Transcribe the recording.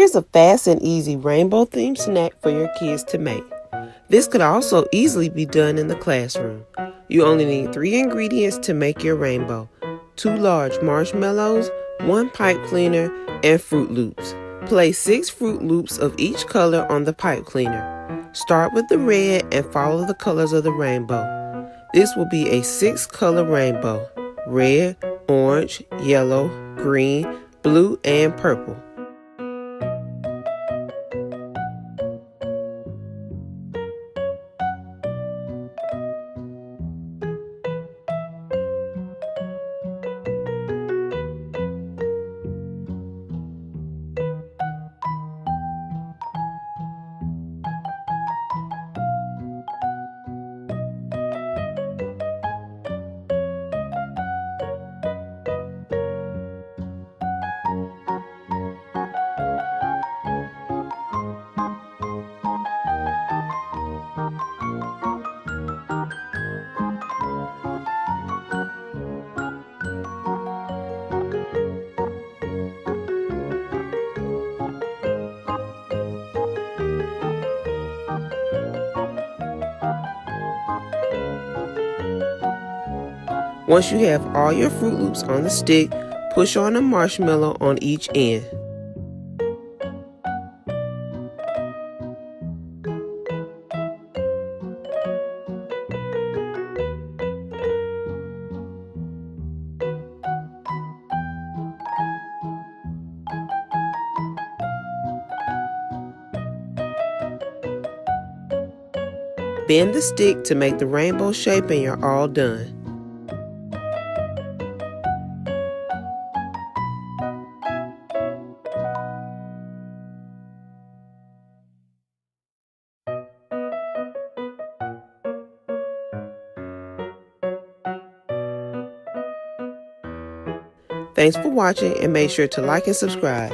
Here's a fast and easy rainbow-themed snack for your kids to make. This could also easily be done in the classroom. You only need 3 ingredients to make your rainbow: 2 large marshmallows, 1 pipe cleaner, and Fruit Loops. Place 6 Fruit Loops of each color on the pipe cleaner. Start with the red and follow the colors of the rainbow. This will be a 6-color rainbow: red, orange, yellow, green, blue, and purple. Once you have all your Fruit Loops on the stick, push on a marshmallow on each end. Bend the stick to make the rainbow shape and you're all done. Thanks for watching, and make sure to like and subscribe.